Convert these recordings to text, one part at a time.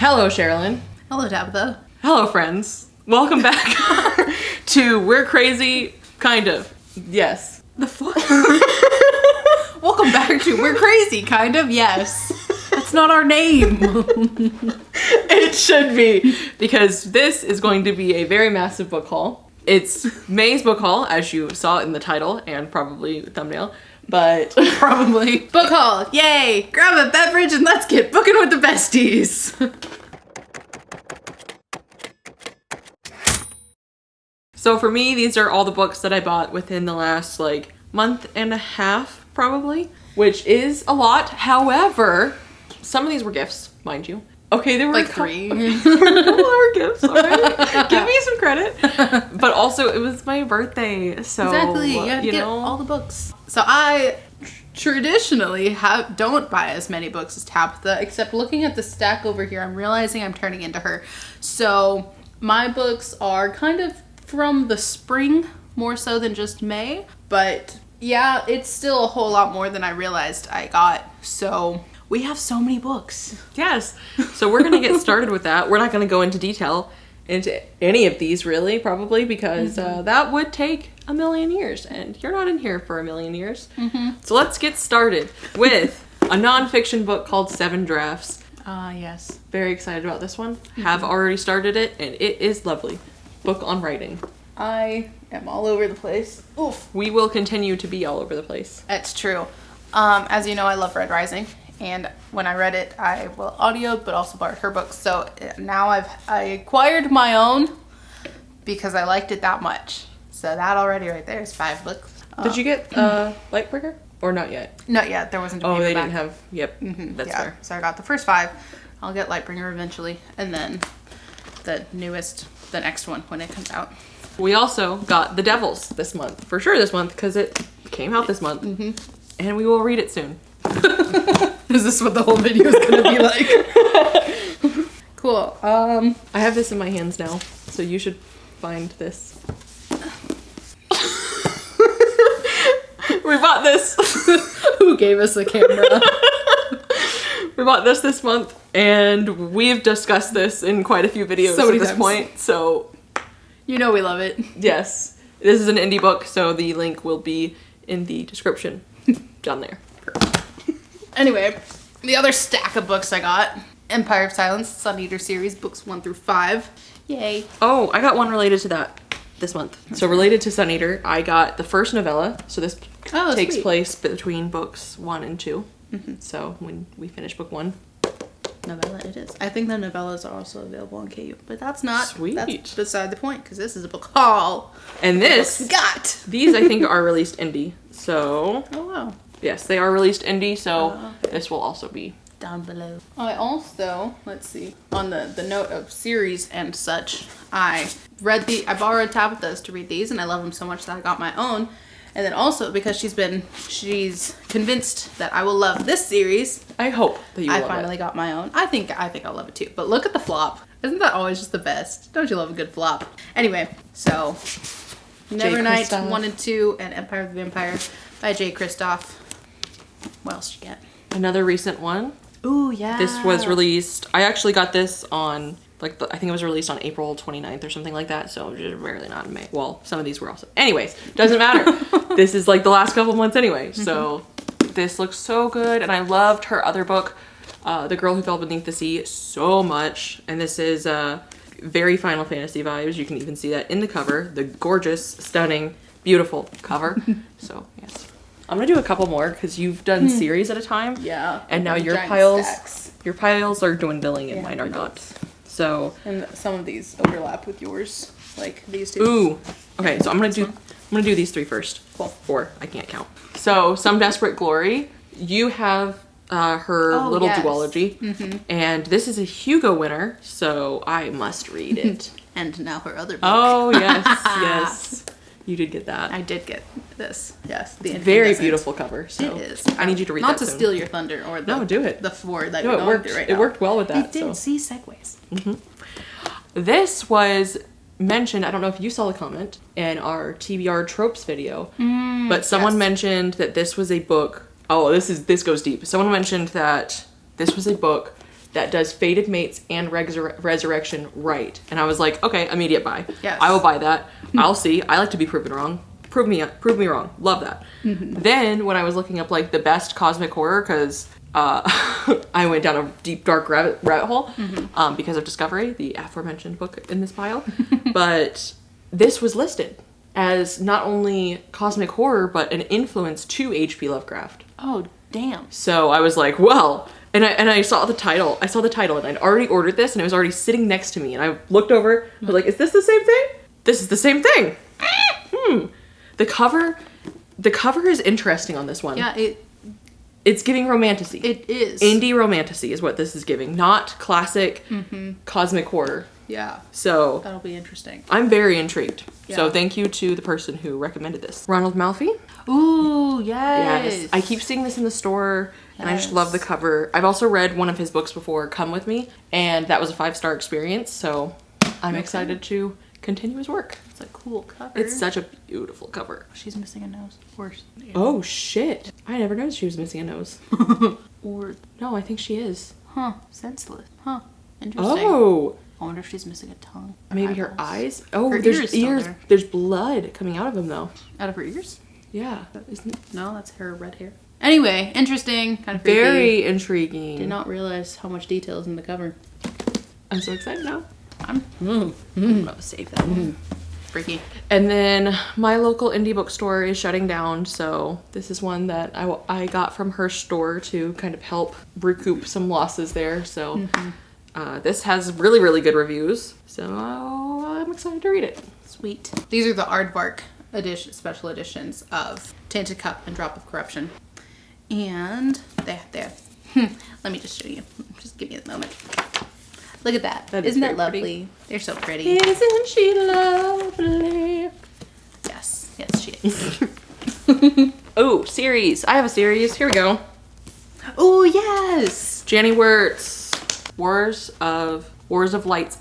Hello, Sharilyn. Hello, Tabatha. Hello, friends. Welcome back to We're Crazy, kind of. Yes. The fuck? Welcome back to We're Crazy, kind of. Yes. That's not our name. It should be, because this is going to be a very massive book haul. It's May's book haul, as you saw in the title and probably thumbnail, but Probably. Book haul. Yay. Grab a beverage and let's get booking with the besties. So for me, these are all the books that I bought within the last month and a half, probably, which is a lot. However, some of these were gifts, mind you. Okay, they were Like 3. were gifts, all right? Give me some credit. But also, it was my birthday, so Exactly. You had to get all the books. So I traditionally don't buy as many books as Tabatha, except looking at the stack over here, I'm realizing I'm turning into her. So my books are kind of from the spring, more so than just May. But yeah, it's still a whole lot more than I realized I got. So we have so many books. Yes. So we're going to get started with that. We're not going to go into detail into any of these, really, probably, because that would take a million years, and you're not in here for a million years. So let's get started with a nonfiction book called 7 Drafts. Yes. Very excited about this one. Have already started it, and it is lovely. Book on writing. I am all over the place. Oof. We will continue to be all over the place. It's true. As you know, I love Red Rising, and when I read it, I audio, but also borrowed her books. So now I acquired my own because I liked it that much. So that already right there is 5 books. Did you get Lightbringer or not yet? Not yet. There wasn't. Oh, they didn't have. Yep, that's fair. So I got the first 5. I'll get Lightbringer eventually, and then the next one when it comes out. We also got The Devils this month. For sure this month, because it came out this month. And we will read it soon. Is this what the whole video is going to be like? Cool. I have this in my hands now, so you should find this. We bought this. Who gave us a camera? We bought this month, and we've discussed this in quite a few videos at this point, so... You know we love it. Yes. This is an indie book, so the link will be in the description down there. Anyway, the other stack of books I got, Empire of Silence, Sun Eater series, books 1 through 5. Yay. Oh, I got one related to that this month. So related to Sun Eater, I got the first novella. So this takes place between books 1 and 2. So when we finish book 1. Novella it is. I think the novellas are also available on KU, but that's not. Sweet. That's beside the point, because this is a book haul. And this, these I think are released indie. So. Oh wow. Yes, they are released indie, so this will also be down below. I also, let's see, on the note of series and such, I borrowed Tabatha's to read these, and I love them so much that I got my own. And then also because she's convinced that I will love this series. I hope that you will love it. I finally got my own. I think I'll love it too. But look at the flop. Isn't that always just the best? Don't you love a good flop? Anyway, so Nevernight 1 and 2 and Empire of the Vampire by J. Kristoff. What else did you get? Another recent one. Ooh, yeah. This was released. I actually got this on I think it was released on April 29th or something like that, so just barely not in May. Well, some of these were also. Anyways, doesn't matter. This is the last couple months anyway, so this looks so good, and I loved her other book, The Girl Who Fell Beneath the Sea, so much, and this is very Final Fantasy vibes. You can even see that in the cover, the gorgeous, stunning, beautiful cover. So, yes. I'm gonna do a couple more, because you've done series at a time. Yeah. And now your piles are dwindling, and mine are not. So, and some of these overlap with yours, like these 2. Ooh. Okay, so I'm gonna do these 3 first. Cool. 4, I can't count. So, Some Desperate Glory. You have her little duology, and this is a Hugo winner, so I must read it. And now her other book. Oh yes, yes. You did get that. I did get this. Yes, the very beautiful cover. So it is. I need you to read not that to steal your thunder or do it. The 4 that no, you're it going worked. through right now. It worked well with that. It did. See segues. This was mentioned. I don't know if you saw the comment in our TBR tropes video, but someone mentioned that this was a book. Oh, this goes deep. Someone mentioned that this was a book that does Fated Mates and Resurrection right. And I was like, okay, immediate buy. Yes. I will buy that. I'll see. I like to be proven wrong. Prove me wrong. Love that. Then when I was looking up like the best cosmic horror, because I went down a deep dark rabbit hole because of Discovery, the aforementioned book in this pile. But this was listed as not only cosmic horror, but an influence to H.P. Lovecraft. Oh, damn. So I was like, well, and I saw the title. I saw the title, and I'd already ordered this, and it was already sitting next to me. And I looked over, I was like, is this the same thing? This is the same thing. The cover is interesting on this one. Yeah, it's giving romantasy. it is. Indie romantasy is what this is giving, not classic cosmic horror. Yeah. So That'll be interesting. I'm very intrigued. Yeah. So thank you to the person who recommended this. Ronald Malfi. Ooh, yes. I keep seeing this in the store, and I just Yes. love the cover. I've also read one of his books before, Come With Me, and that was a 5-star experience, so I'm excited to continue his work. It's a cool cover. It's such a beautiful cover. She's missing a nose. Worse. Oh, shit. I never noticed she was missing a nose. Or, No, I think she is. senseless. Interesting. Oh, I wonder if she's missing a tongue. or maybe her eyeballs. eyes. Oh, Her there's ears still ears. there. There's blood coming out of them, though. Out of her ears? Yeah. Isn't No, that's her red hair. Anyway, interesting. Kind of freaky. very intriguing. Did not realize how much detail is in the cover. I'm so excited now. I'm gonna save that one. Freaky. And then my local indie bookstore is shutting down, so this is one that I got from her store to kind of help recoup some losses there. So this has really, really good reviews, so I'm excited to read it. Sweet. These are the aardvark special editions of Tainted Cup and Drop of Corruption. And there. Let me just show you. Just give me a moment. Look at that. That is Isn't that very lovely? pretty. They're so pretty. Isn't she lovely? Yes. Yes, she is. Oh, series. I have a series. Here we go. Oh, yes. Janny Wirtz. Wars of Light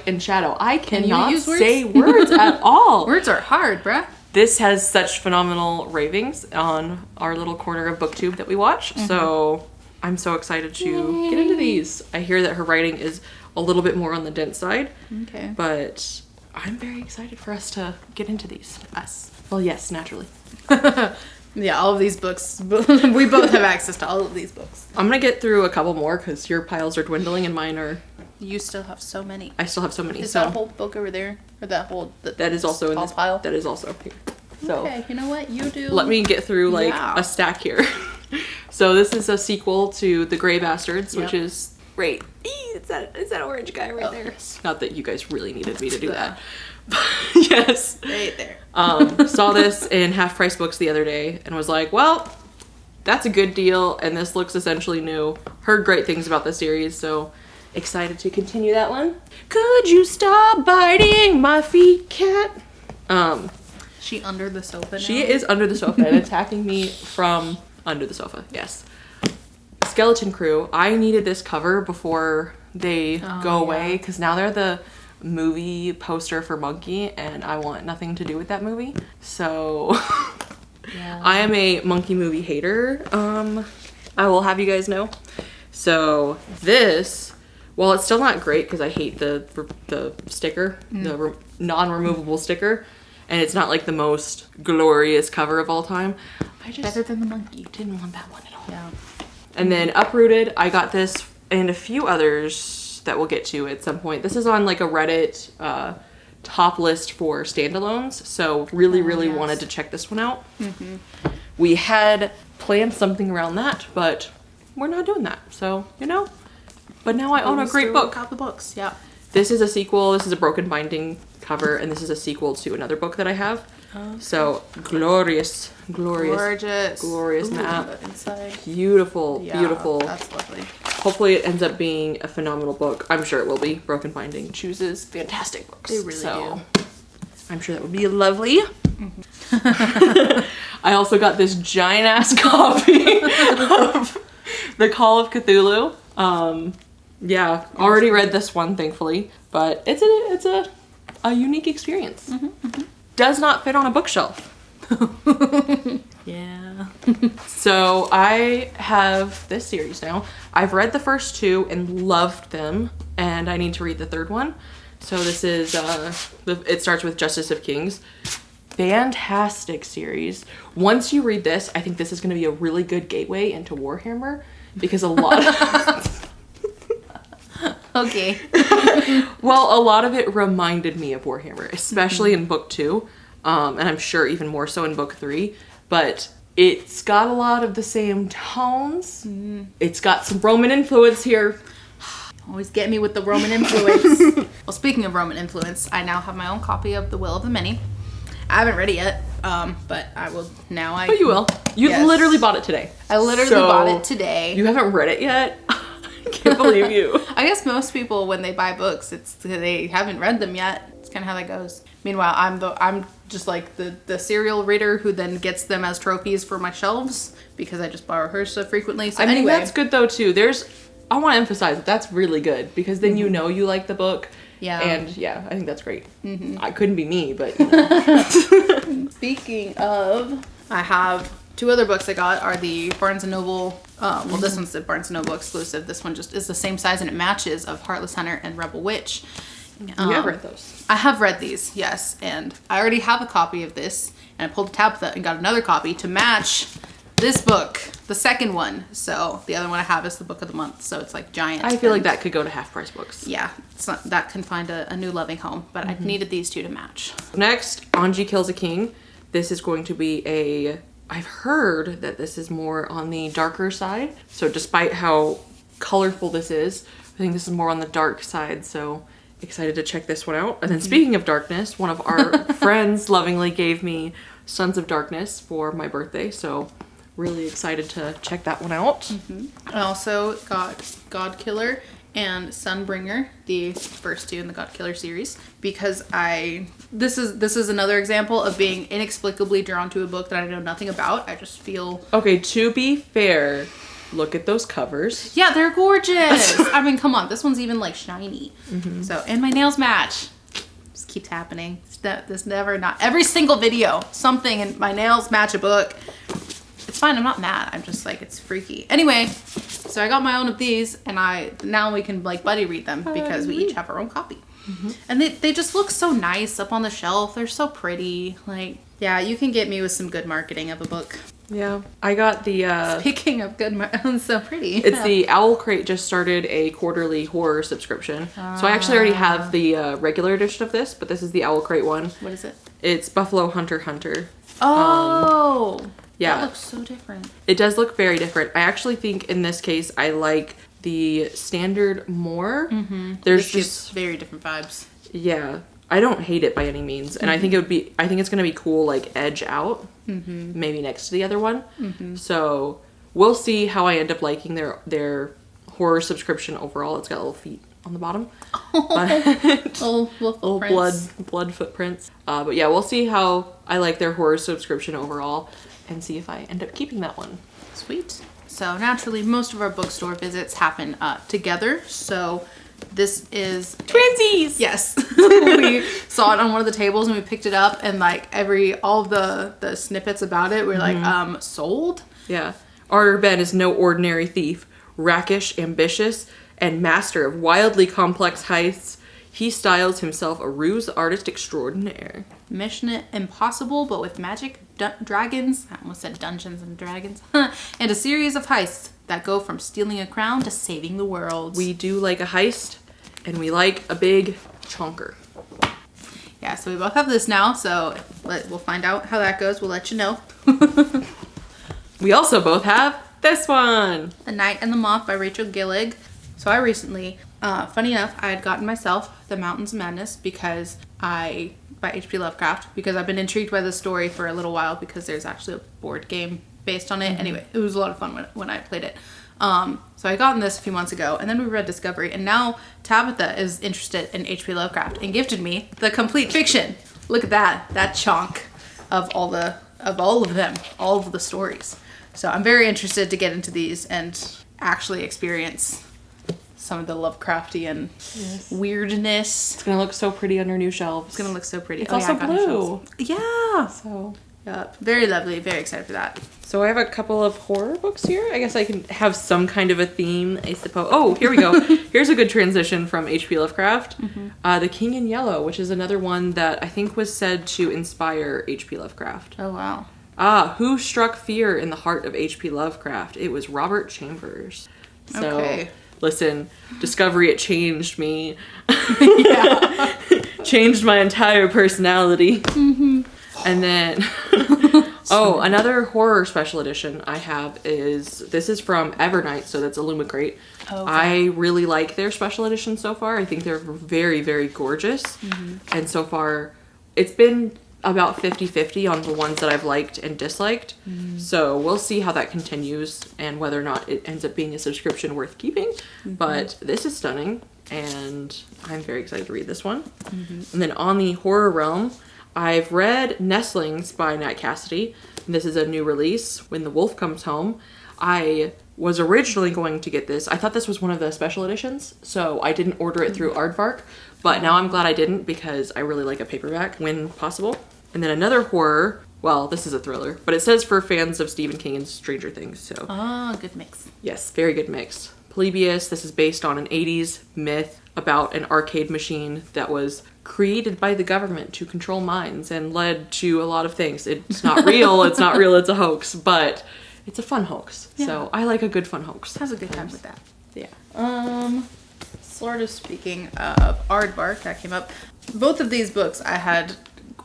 and Shadow. I cannot use words? say words at all. Words are hard, bruh. This has such phenomenal ravings on our little corner of booktube that we watch. So I'm so excited to get into these. I hear that her writing is a little bit more on the dense side. Okay. But I'm very excited for us to get into these. Us. Well, yes, naturally. Yeah, all of these books. We both have access to all of these books. I'm going to get through a couple more because your piles are dwindling and mine are... You still have so many. I still have so many. Is so that whole book over there? Or that whole... that is also in tall this pile? That is also here. So Okay, you know what? You do... let me get through like Yeah. a stack here. So this is a sequel to The Grey Bastards, which Yep. is great. It's that orange guy right there. Yes. Not that you guys really needed me to do that. But yes. Right there. Saw this in Half Price Books the other day and was like, well, that's a good deal, and this looks essentially new. Heard great things about the series, so excited to continue that one. Could you stop biting my feet, cat? She under the sofa now? She is under the sofa and attacking me from under the sofa. Yes. Skeleton Crew. I needed this cover before they go away because now they're the movie poster for Monkey, and I want nothing to do with that movie. So Yeah. I am a Monkey movie hater. I will have you guys know. So this, while it's still not great because I hate the sticker, the non-removable sticker, and it's not like the most glorious cover of all time, I just Better than the monkey. didn't want that one at all. Yeah. And then Uprooted, I got this and a few others that we'll get to at some point. This is on like a Reddit top list for standalones, so really yes. wanted to check this one out. We had planned something around that, but we're not doing that, so you know. But now I own a great book. Got the books, yeah. This is a sequel. This is a broken binding cover, and this is a sequel to another book that I have. So glorious Gorgeous. map. The inside. Beautiful. That's lovely. Hopefully it ends up being a phenomenal book. I'm sure it will be. Broken Binding chooses fantastic books. They really do. I'm sure that would be lovely. I also got this giant ass copy of The Call of Cthulhu. Yeah, already read this one, thankfully, but it's a unique experience. Does not fit on a bookshelf. Yeah. So I have this series now. I've read the first 2 and loved them, and I need to read the 3rd one. So this is, it starts with Justice of Kings. Fantastic series. Once you read this, I think this is going to be a really good gateway into Warhammer, because a lot of... Okay. Well, a lot of it reminded me of Warhammer, especially in book 2, and I'm sure even more so in book 3, but it's got a lot of the same tones. It's got some Roman influence here. Always get me with the Roman influence. Well, speaking of Roman influence, I now have my own copy of The Will of the Many. I haven't read it yet, but I will now. But you will. You Yes. literally bought it today. I literally bought it today. You haven't read it yet? I can't believe you. I guess most people, when they buy books, it's they haven't read them yet. It's kind of how that goes. Meanwhile, I'm just like the serial reader who then gets them as trophies for my shelves because I just borrow her so frequently. So I mean, anyway, that's good though too. I want to emphasize that's really good, because then you know you like the book. Yeah. And yeah, I think that's great. I couldn't be me, but you know. Speaking of, I have 2 other books I got are the Barnes & Noble, well, this one's the Barnes & Noble exclusive. This one just is the same size and it matches, of Heartless Hunter and Rebel Witch. You have read those. I have read these, yes. And I already have a copy of this. And I pulled a Tabatha and got another copy to match this book, the second one. So the other one I have is the book of the month. So it's like giant. I feel like that could go to half price books. Yeah, it's not, that can find a new loving home. But I needed these 2 to match. Next, Anji Kills a King. This is going to be I've heard that this is more on the darker side. So despite how colorful this is, I think this is more on the dark side. So excited to check this one out. And then speaking of darkness, one of our friends lovingly gave me Sons of Darkness for my birthday. So really excited to check that one out. I also got Godkiller and Sunbringer, the first 2 in the Godkiller series, because this is another example of being inexplicably drawn to a book that I know nothing about. I just feel... Okay, to be fair, look at those covers. Yeah, they're gorgeous. I mean, come on, this one's even like shiny. So, and my nails match. This keeps happening. This never not every single video, something, and my nails match a book. It's fine, I'm not mad. I'm just like, it's freaky. Anyway, so I got my own of these, and now we can like buddy read them because we each have our own copy. And they just look so nice up on the shelf. They're so pretty. Like, yeah, you can get me with some good marketing of a book. Yeah, I got the... Speaking of good marketing, so pretty. It's the Owl Crate just started a quarterly horror subscription. So I actually already have the regular edition of this, but this is the Owl Crate one. What is it? It's Buffalo Hunter Hunter. Oh! Yeah. That looks so different. It does look very different. I actually think in this case I like the standard more. There's just very different vibes. Yeah. I don't hate it by any means. And I think it's gonna be cool, like edge out. Maybe next to the other one. So we'll see how I end up liking their horror subscription overall. It's got little feet on the bottom. Little blood footprints. But yeah, we'll see how I like their horror subscription overall and see if I end up keeping that one. Sweet. So naturally, most of our bookstore visits happen together. So this is Twinsies! Yes. We saw it on one of the tables and we picked it up, and like all of the snippets about it, we're like, sold? Yeah. Arter Ben is no ordinary thief. Rakish, ambitious, and master of wildly complex heists, he styles himself a ruse artist extraordinaire. Mission impossible, but with magic, dragons, I almost said Dungeons and Dragons, and a series of heists that go from stealing a crown to saving the world. We do like a heist, and we like a big chonker. Yeah, so we both have this now, so we'll find out how that goes. We'll let you know. We also both have this one. The Night and the Moth by Rachel Gillig. So I recently, funny enough, I had gotten myself The Mountains of Madness by H.P. Lovecraft, because I've been intrigued by the story for a little while, because there's actually a board game based on it. Anyway, it was a lot of fun when I played it. So I gotten this a few months ago, and then we read Discovery, and now Tabatha is interested in H.P. Lovecraft and gifted me the complete fiction. Look at that chunk of all of them, all of the stories. So I'm very interested to get into these and actually experience some of the Lovecraftian weirdness. It's gonna look so pretty on your new shelves. It's gonna look so pretty. It's also blue. Yeah. So Yep. Very lovely. Very excited for that. So I have a couple of horror books here. I guess I can have some kind of a theme, I suppose. Oh, here we go. Here's a good transition from H.P. Lovecraft. The King in Yellow, which is another one that I think was said to inspire H.P. Lovecraft. Oh, wow. Who struck fear in the heart of H.P. Lovecraft? It was Robert Chambers. So, okay. Listen, Discovery, it changed me. Yeah. Changed my entire personality. Mm-hmm. And then... Oh, another horror special edition I have this is from Evernight, so that's Illumicrate. Okay. I really like their special edition so far. I think they're very, very gorgeous. Mm-hmm. And so far, it's been about 50-50 on the ones that I've liked and disliked. Mm-hmm. So we'll see how that continues and whether or not it ends up being a subscription worth keeping. Mm-hmm. But this is stunning, and I'm very excited to read this one. Mm-hmm. And then on the horror realm, I've read Nestlings by Nat Cassidy. And this is a new release, When the Wolf Comes Home. I was originally going to get this. I thought this was one of the special editions, so I didn't order it through Aardvark. But now I'm glad I didn't because I really like a paperback when possible. And then another horror, well, this is a thriller, but it says for fans of Stephen King and Stranger Things. So good mix. Yes, very good mix. Polybius, this is based on an 80s myth about an arcade machine that was created by the government to control minds and led to a lot of things. It's not real, it's a hoax, but it's a fun hoax. Yeah. So I like a good fun hoax. Has a good time with that. Yeah. Sort of speaking of Aardvark, that came up. Both of these books I had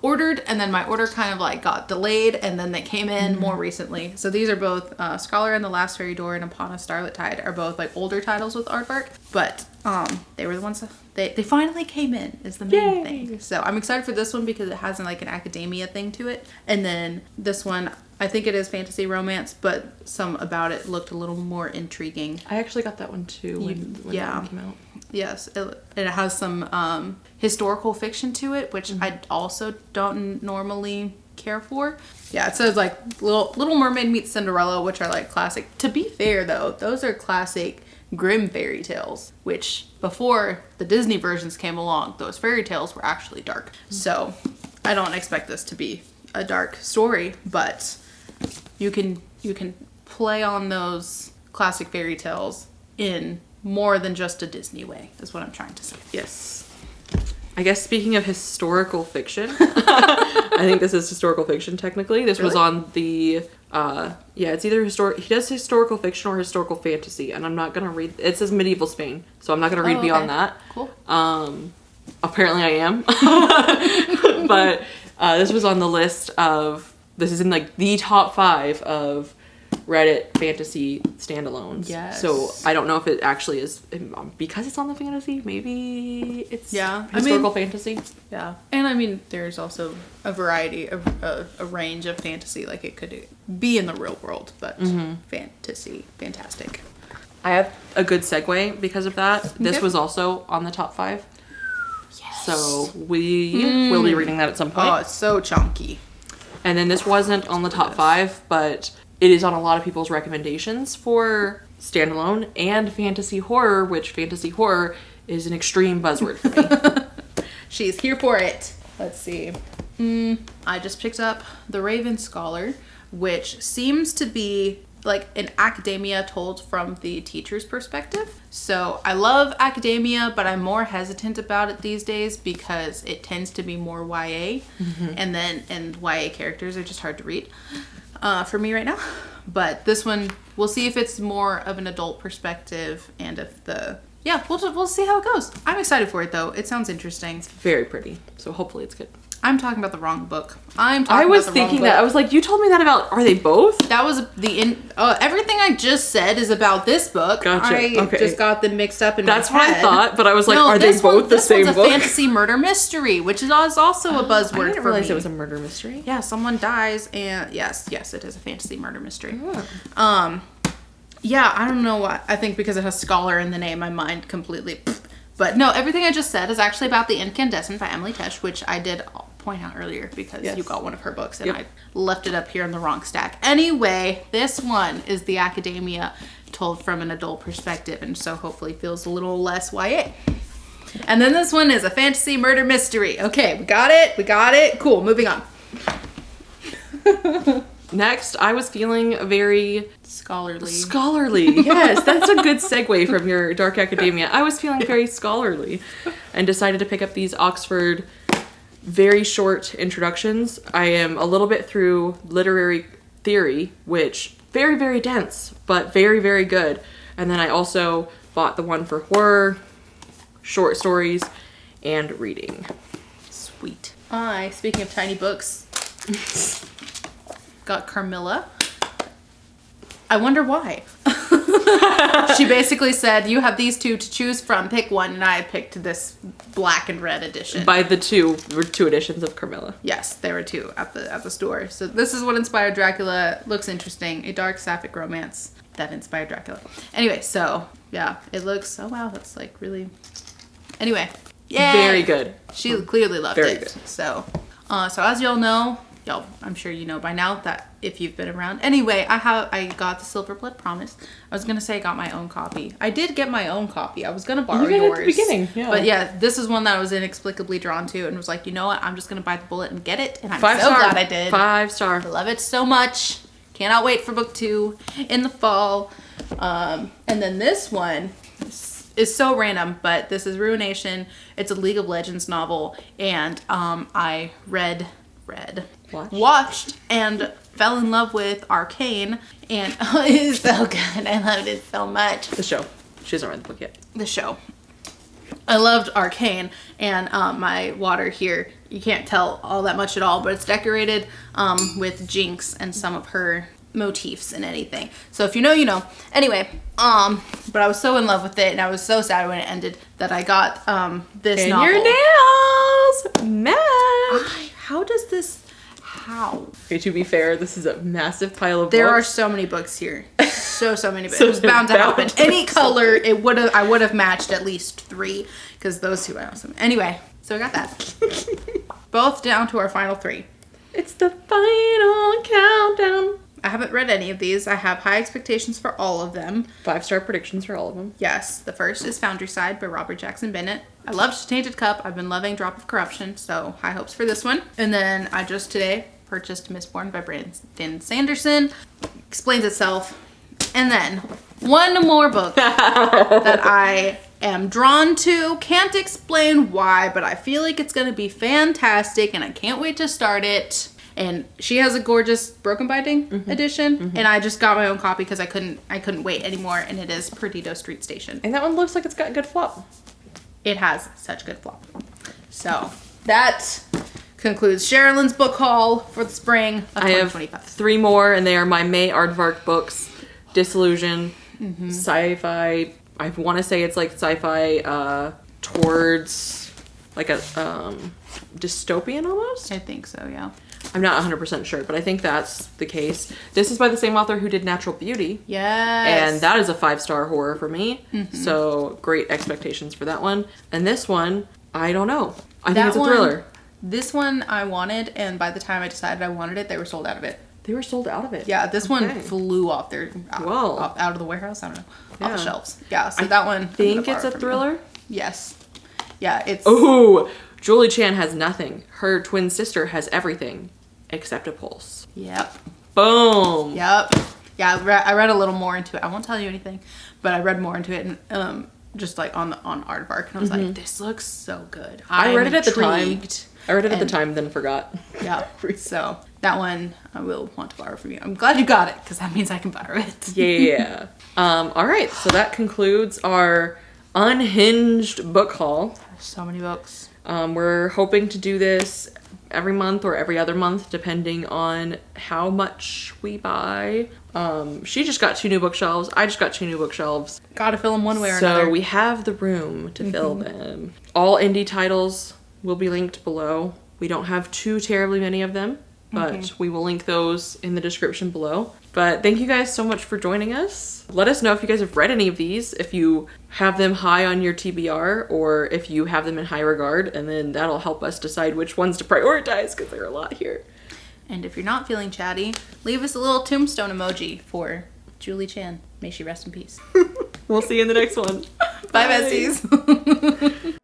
ordered, and then my order kind of like got delayed, and then they came in more recently. So these are both Scholar and the Last Fairy Door and Upon a Starlit Tide are both like older titles with Aardvark, but they were the ones that they finally came in is the main thing. So I'm excited for this one because it has like an academia thing to it. And then this one, I think it is fantasy romance, but some about it looked a little more intriguing. I actually got that one too when that one came out. Yes, it has some historical fiction to it, which I also don't normally care for. Yeah, it says like Little Mermaid meets Cinderella, which are like classic. To be fair though, those are classic Grimm fairy tales, which before the Disney versions came along, those fairy tales were actually dark. So I don't expect this to be a dark story, but you can play on those classic fairy tales in more than just a Disney way, is what I'm trying to say. Yes. I guess speaking of historical fiction, I think this is historical fiction technically. This was on the, it's either he does historical fiction or historical fantasy, and I'm not going to read, it says medieval Spain, so I'm not going to read beyond that. Cool. Apparently I am. But this was on the list of, this is in like the top 5 of Reddit fantasy standalones. Yes. So I don't know if it actually is because it's on the fantasy. Maybe it's historical fantasy. Yeah, and I mean there's also a variety of a range of fantasy. Like it could be in the real world, but fantasy, fantastic. I have a good segue because of that. This was also on the top 5. Yes. So we will be reading that at some point. Oh, it's so chunky. And then this wasn't on the top 5, but it is on a lot of people's recommendations for standalone and fantasy horror, which fantasy horror is an extreme buzzword for me. She's here for it. Let's see. I just picked up The Raven Scholar, which seems to be like an academia told from the teacher's perspective. So I love academia, but I'm more hesitant about it these days because it tends to be more YA, and YA characters are just hard to read for me right now. But this one, we'll see if it's more of an adult perspective, and if we'll see how it goes. I'm excited for it though. It sounds interesting. It's very pretty, so hopefully it's good. I'm talking about the wrong book. I was thinking that. I was like, you told me that about, are they both? That was everything I just said is about this book. Gotcha. I just got them mixed up in my head. That's what I thought, but I was like, are they both the same book? This one's a fantasy murder mystery, which is also a buzzword for me. I didn't realize it was a murder mystery. Yeah, someone dies, and yes, it is a fantasy murder mystery. Oh. Yeah, I don't know why. I think because it has scholar in the name, my mind completely... But no, everything I just said is actually about The Incandescent by Emily Tesh, which I did point out earlier because you got one of her books and I left it up here in the wrong stack. Anyway, this one is the academia told from an adult perspective, and so hopefully feels a little less YA. And then this one is a fantasy murder mystery. Okay, we got it. Cool, moving on. Next, I was feeling very scholarly. Yes, that's a good segue from your dark academia. I was feeling very scholarly and decided to pick up these Oxford very short introductions. I am a little bit through literary theory, which very, very dense, but very, very good. And then I also bought the one for horror, short stories, and reading. Sweet. Speaking of tiny books, got Carmilla. I wonder why. She basically said, you have these two to choose from, pick one, and I picked this black and red edition. By the two editions of Carmilla. Yes, there were two at the store. So this is what inspired Dracula. Looks interesting. A dark sapphic romance that inspired Dracula. Anyway, so yeah, it looks, oh wow, that's like really, anyway. Yay! Very good. She clearly loved Very it. good. So as y'all know, I'm sure you know by now that if you've been around. Anyway, I got the Silver Blood Promise. I was gonna say I got my own copy. I did get my own copy. I was gonna borrow yours at the beginning, yeah. But yeah, this is one that I was inexplicably drawn to and was like, you know what? I'm just gonna bite the bullet and get it. And I'm so glad I did. 5-star. I love it so much. Cannot wait for book 2 in the fall. And then this one is so random, but this is Ruination. It's a League of Legends novel, and I watched and fell in love with Arcane, and it is so good. I loved it so much. The show. She hasn't read the book yet. The show. I loved Arcane, and my water here, you can't tell all that much at all, but it's decorated with Jinx and some of her motifs and anything. So if you know, you know. Anyway, but I was so in love with it, and I was so sad when it ended that I got this and novel. your nails match. How? Okay, to be fair, this is a massive pile of There are books. so many books here. So many books. So It was bound to happen. bound to Any be color, I would have matched at least 3, because those two I awesome. Anyway, so I got that. Both down to our final 3. It's the final countdown. I haven't read any of these. I have high expectations for all of them. 5-star predictions for all of them. Yes, the first is Foundry Side by Robert Jackson Bennett. I loved Tainted Cup. I've been loving Drop of Corruption, so high hopes for this one. And then I just today purchased Mistborn by Brandon Sanderson. Explains itself. And then one more book that I am drawn to. Can't explain why, but I feel like it's going to be fantastic, and I can't wait to start it. And she has a gorgeous broken binding edition, and I just got my own copy because I couldn't wait anymore. And it is Perdido Street Station. And that one looks like it's got good flop. It has such good flop. So that concludes Sharilyn's book haul for the spring of 2025. I have 3 more, and they are my May Aardvark books. Disillusion, sci-fi. I want to say it's like sci-fi towards like a dystopian almost. I think so, yeah. I'm not 100% sure, but I think that's the case. This is by the same author who did Natural Beauty. Yes. And that is a 5-star horror for me. So great expectations for that one. And this one, I don't know. I think it's a thriller. This one I wanted, and by the time I decided I wanted it, they were sold out of it. They were sold out of it. Yeah, this one flew off their out of the warehouse. I don't know, off the shelves. Yeah, so that one. I think it's a thriller. Yes. Yeah, it's. Oh, Julie Chan has nothing. Her twin sister has everything except a pulse. Yep. Boom. Yep. Yeah, I read a little more into it. I won't tell you anything, but I read more into it, and just like on Aardvark, and I was like, this looks so good. I read it at the time. Intrigued. I read it at the time, then forgot. Yeah. So that one I will want to borrow from you. I'm glad you got it, because that means I can borrow it. Yeah. All right. So that concludes our unhinged book haul. So many books. We're hoping to do this every month or every other month, depending on how much we buy. She just got 2 new bookshelves. I just got 2 new bookshelves. Gotta fill them one way or another. So we have the room to fill them. All indie titles will be linked below. We don't have too terribly many of them, but we will link those in the description below. But thank you guys so much for joining us. Let us know if you guys have read any of these, if you have them high on your TBR, or if you have them in high regard, and then that'll help us decide which ones to prioritize, because there are a lot here. And if you're not feeling chatty, leave us a little tombstone emoji for Julie Chan. May she rest in peace. We'll see you in the next one. Bye, besties.